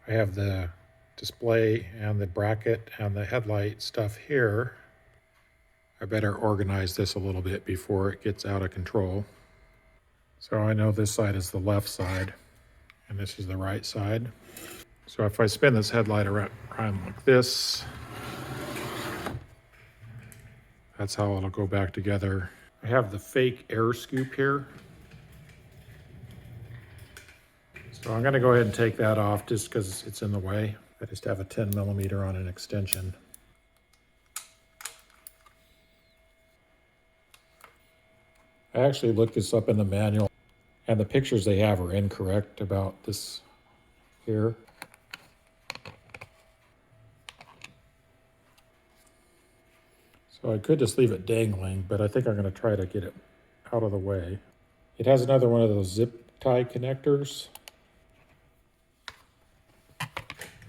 I have the display and the bracket and the headlight stuff here. I better organize this a little bit before it gets out of control. So I know this side is the left side and this is the right side. So if I spin this headlight around like this, that's how it'll go back together. I have the fake air scoop here. So I'm gonna go ahead and take that off just because it's in the way. I just have a 10 millimeter on an extension. I actually looked this up in the manual and the pictures they have are incorrect about this here. So I could just leave it dangling, but I think I'm gonna try to get it out of the way. It has another one of those zip tie connectors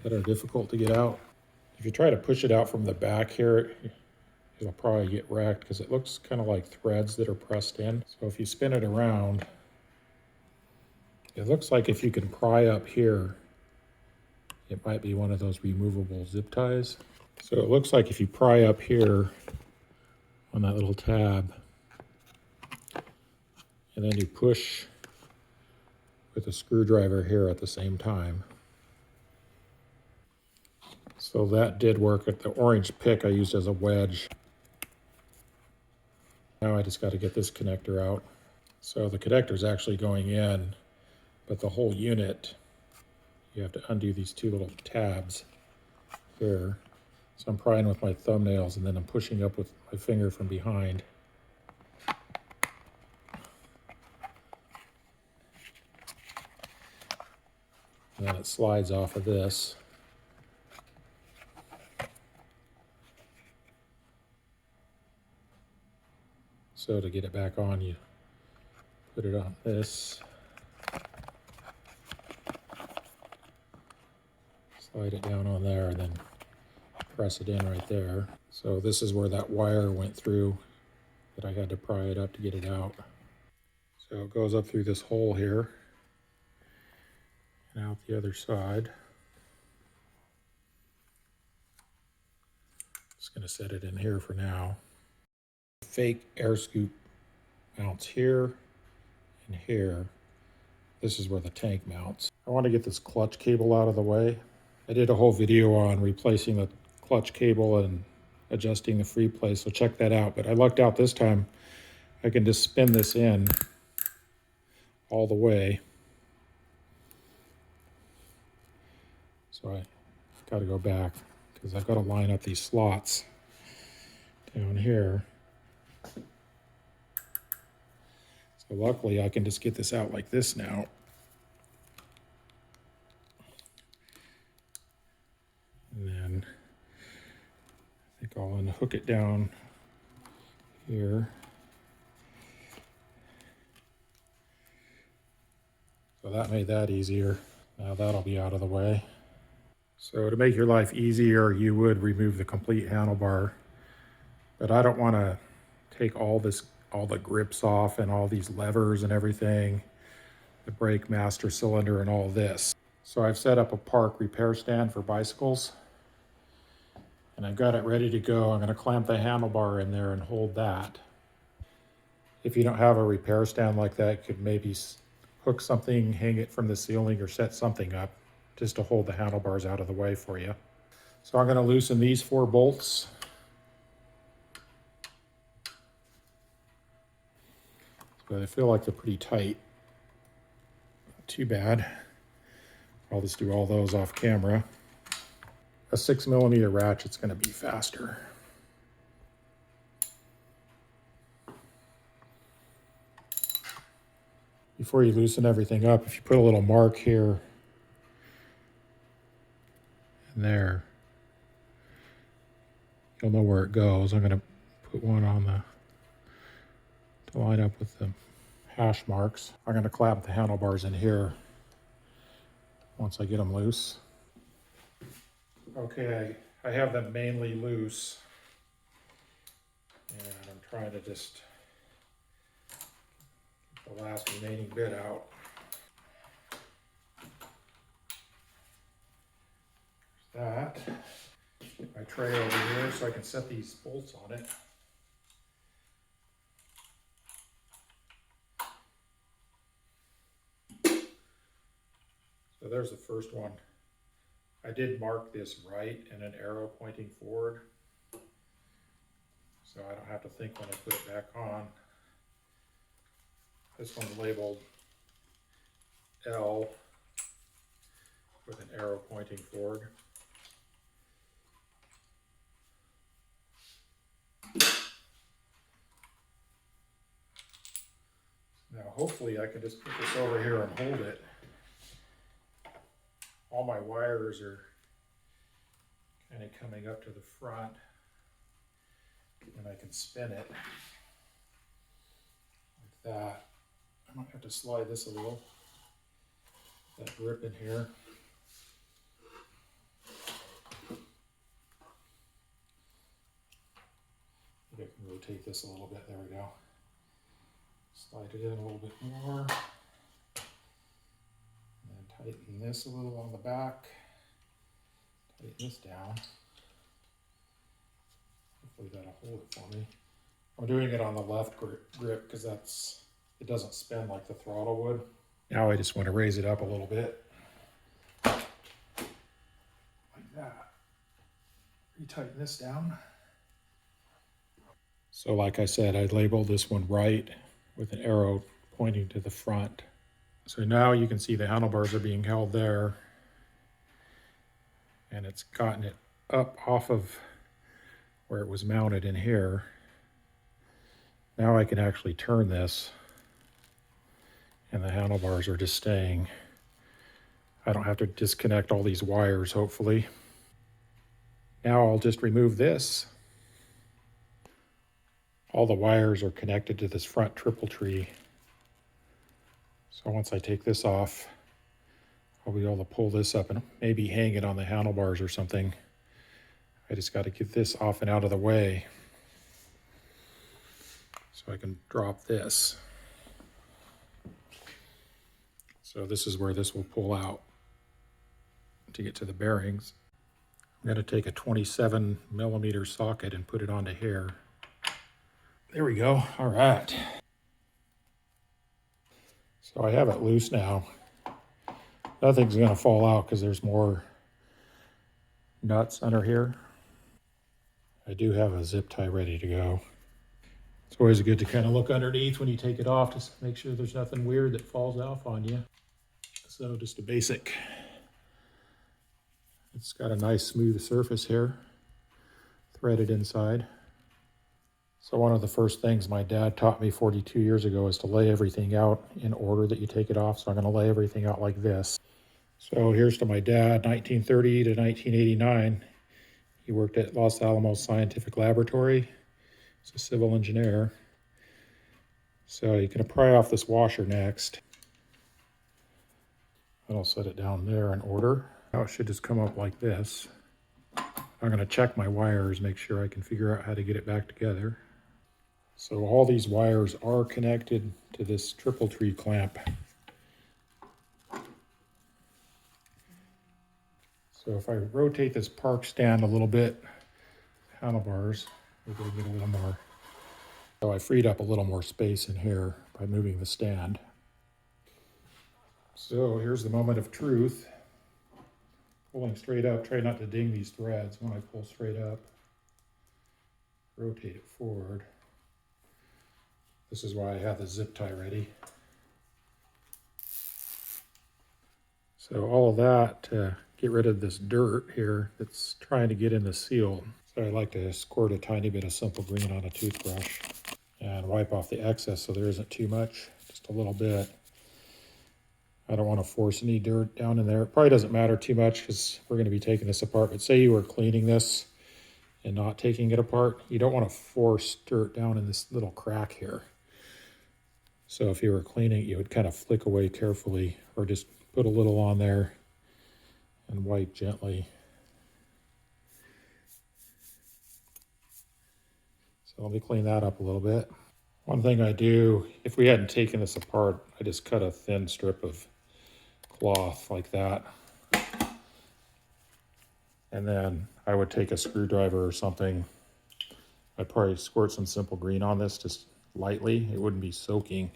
that are difficult to get out. If you try to push it out from the back here, it'll probably get wrecked because it looks kind of like threads that are pressed in. So if you spin it around, it looks like if you can pry up here, it might be one of those removable zip ties. So it looks like if you pry up here on that little tab, and then you push with a screwdriver here at the same time. So that did work. At the orange pick I used as a wedge. Now I just got to get this connector out. So the connector is actually going in, but the whole unit, you have to undo these two little tabs here. So I'm prying with my thumbnails and then I'm pushing up with my finger from behind. And then it slides off of this. So to get it back on, you put it on this. Slide it down on there and then press it in right there. So this is where that wire went through that I had to pry it up to get it out. So it goes up through this hole here and out the other side. Just gonna set it in here for now. Fake air scoop mounts here and here. This is where the tank mounts. I want to get this clutch cable out of the way. I did a whole video on replacing the clutch cable and adjusting the free play, so check that out. But I lucked out this time. I can just spin this in all the way. So I've got to go back because I've got to line up these slots down here. So luckily I can just get this out like this now. And then I think I'll unhook it down here. So that made that easier. Now that'll be out of the way. So to make your life easier, you would remove the complete handlebar, but I don't want to take all the grips off and all these levers and everything, the brake master cylinder and all this. So I've set up a park repair stand for bicycles and I've got it ready to go. I'm going to clamp the handlebar in there and hold that. If you don't have a repair stand like that, you could maybe hook something, hang it from the ceiling or set something up just to hold the handlebars out of the way for you. So I'm going to loosen these 4 bolts. But I feel like they're pretty tight. Not too bad. I'll just do all those off camera. A 6 millimeter ratchet's going to be faster. Before you loosen everything up, if you put a little mark here and there, you'll know where it goes. I'm going to put one on to line up with the hash marks. I'm going to clamp the handlebars in here once I get them loose. Okay, I have them mainly loose, and I'm trying to just get the last remaining bit out. that. Get my tray over here so I can set these bolts on it. So there's the first one. I did mark this right and an arrow pointing forward, so I don't have to think when I put it back on. This one's labeled L with an arrow pointing forward. Now hopefully I can just put this over here and hold it. All my wires are kind of coming up to the front, and I can spin it like that. I might have to slide this a little, that grip in here. Maybe I can rotate this a little bit, there we go. Slide it in a little bit more. And tighten this a little on the back. Tighten this down. Hopefully that'll hold it for me. I'm doing it on the left grip because it doesn't spin like the throttle would. Now I just want to raise it up a little bit. Like that. Retighten this down. So like I said, I labeled this one right with an arrow pointing to the front. So now you can see the handlebars are being held there, and it's gotten it up off of where it was mounted in here. Now I can actually turn this, and the handlebars are just staying. I don't have to disconnect all these wires, hopefully. Now I'll just remove this. All the wires are connected to this front triple tree. So once I take this off, I'll be able to pull this up and maybe hang it on the handlebars or something. I just got to get this off and out of the way so I can drop this. So this is where this will pull out to get to the bearings. I'm going to take a 27mm socket and put it onto here. There we go. All right. So I have it loose now. Nothing's going to fall out because there's more nuts under here. I do have a zip tie ready to go. It's always good to kind of look underneath when you take it off to make sure there's nothing weird that falls off on you. So just a basic. It's got a nice smooth surface here, threaded inside. So one of the first things my dad taught me 42 years ago is to lay everything out in order that you take it off. So I'm going to lay everything out like this. So here's to my dad, 1930 to 1989. He worked at Los Alamos Scientific Laboratory. He's a civil engineer. So you're going to pry off this washer next. And I'll set it down there in order. Now it should just come up like this. I'm going to check my wires, make sure I can figure out how to get it back together. So all these wires are connected to this triple tree clamp. So if I rotate this park stand a little bit, handlebars, maybe I get a little more. So I freed up a little more space in here by moving the stand. So here's the moment of truth. Pulling straight up, try not to ding these threads when I pull straight up. Rotate it forward. This is why I have the zip tie ready. So all of that to get rid of this dirt here that's trying to get in the seal. So I like to squirt a tiny bit of Simple Green on a toothbrush and wipe off the excess so there isn't too much, just a little bit. I don't want to force any dirt down in there. It probably doesn't matter too much because we're going to be taking this apart. But say you were cleaning this and not taking it apart, you don't want to force dirt down in this little crack here. So if you were cleaning, you would kind of flick away carefully or just put a little on there and wipe gently. So let me clean that up a little bit. One thing I do, if we hadn't taken this apart, I just cut a thin strip of cloth like that. And then I would take a screwdriver or something. I'd probably squirt some simple green on this just lightly. It wouldn't be soaking.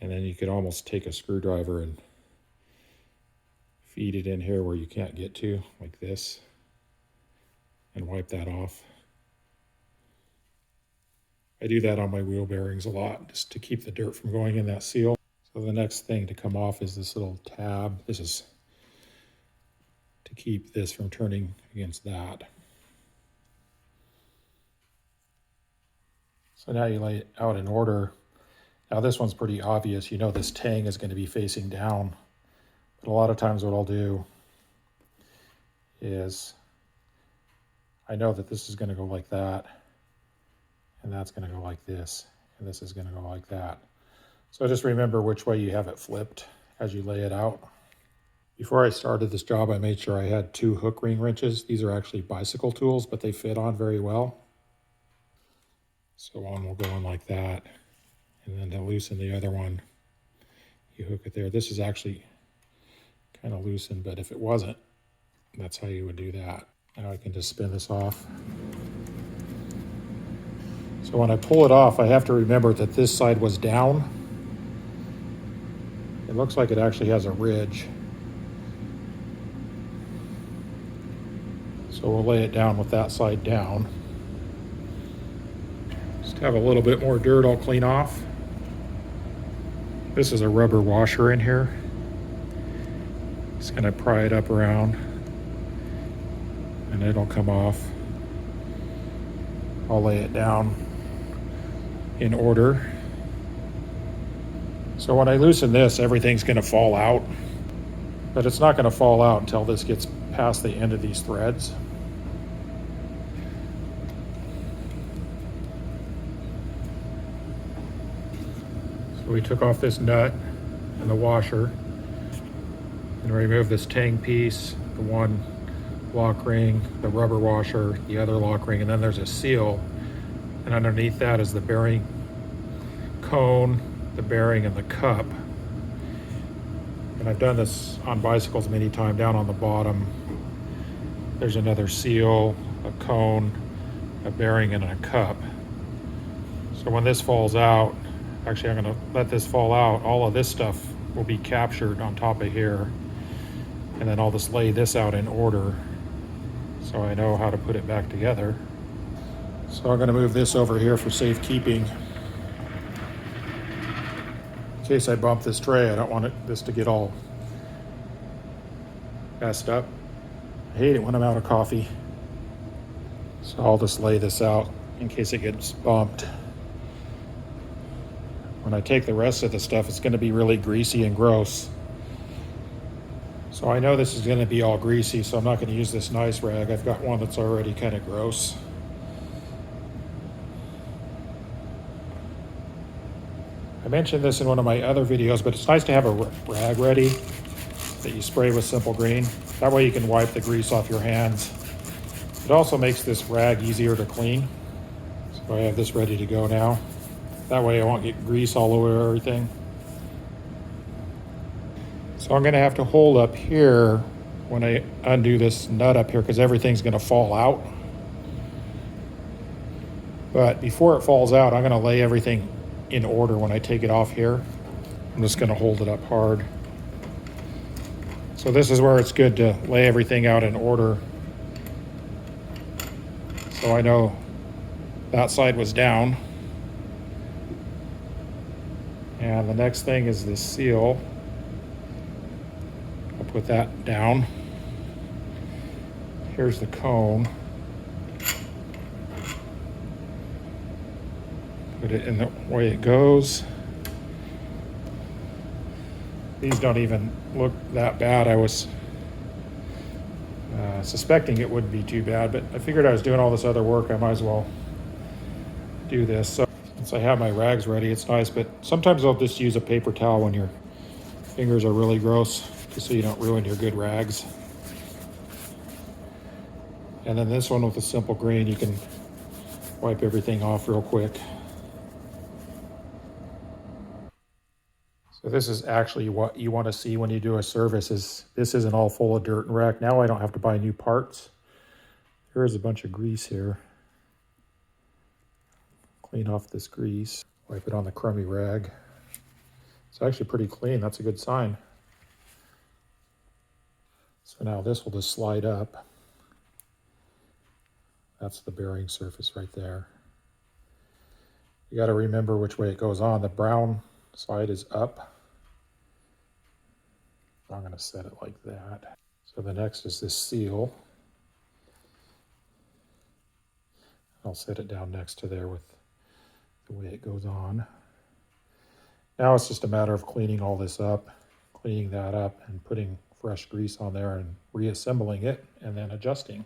And then you could almost take a screwdriver and feed it in here where you can't get to, like this, and wipe that off. I do that on my wheel bearings a lot, just to keep the dirt from going in that seal. So the next thing to come off is this little tab. This is to keep this from turning against that. So now you lay it out in order. Now this one's pretty obvious. You know this tang is going to be facing down. But a lot of times what I'll do is I know that this is going to go like that, and that's going to go like this, and this is going to go like that. So just remember which way you have it flipped as you lay it out. Before I started this job, I made sure I had 2 hook ring wrenches. These are actually bicycle tools, but they fit on very well. So one will go in like that, and then to loosen the other one, you hook it there. This is actually kind of loosened, but if it wasn't, that's how you would do that. Now I can just spin this off. So when I pull it off, I have to remember that this side was down. It looks like it actually has a ridge. So we'll lay it down with that side down. Just have a little bit more dirt I'll clean off. This is a rubber washer in here. Just gonna pry it up around and it'll come off. I'll lay it down in order. So when I loosen this, everything's gonna fall out, but it's not gonna fall out until this gets past the end of these threads. So we took off this nut and the washer and remove this tang piece, the one lock ring, the rubber washer, the other lock ring, and then there's a seal, and underneath that is the bearing cone, the bearing, and the cup. And I've done this on bicycles many times. Down on the bottom there's another seal, a cone, a bearing, and a cup. So when this falls out, actually I'm going to let this fall out, all of this stuff will be captured on top of here, and then I'll just lay this out in order so I know how to put it back together. So I'm going to move this over here for safekeeping. In case I bump this tray, I don't want this to get all messed up. I hate it when I'm out of coffee. So I'll just lay this out in case it gets bumped. When I take the rest of the stuff, it's going to be really greasy and gross. So I know this is going to be all greasy, so I'm not going to use this nice rag. I've got one that's already kind of gross. I mentioned this in one of my other videos, but it's nice to have a rag ready that you spray with simple green. That way you can wipe the grease off your hands. It also makes this rag easier to clean. So I have this ready to go now. That way I won't get grease all over everything. So I'm gonna have to hold up here when I undo this nut up here because everything's gonna fall out. But before it falls out, I'm gonna lay everything in order when I take it off here. I'm just gonna hold it up hard. So this is where it's good to lay everything out in order. So I know that side was down. And the next thing is this seal. I'll put that down. Here's the cone. Put it in the way it goes. These don't even look that bad. I was suspecting it wouldn't be too bad, but I figured I was doing all this other work, I might as well do this. So since I have my rags ready, it's nice, but sometimes I'll just use a paper towel when your fingers are really gross, just so you don't ruin your good rags. And then this one with a simple green, you can wipe everything off real quick. So this is actually what you want to see when you do a service. Is this isn't all full of dirt and wreck. Now I don't have to buy new parts. There is a bunch of grease here. Clean off this grease. Wipe it on the crummy rag. It's actually pretty clean. That's a good sign. So now this will just slide up. That's the bearing surface right there. You got to remember which way it goes on. The brown side is up. I'm going to set it like that. So the next is this seal. I'll set it down next to there with the way it goes on. Now it's just a matter of cleaning all this up, cleaning that up and putting fresh grease on there and reassembling it and then adjusting.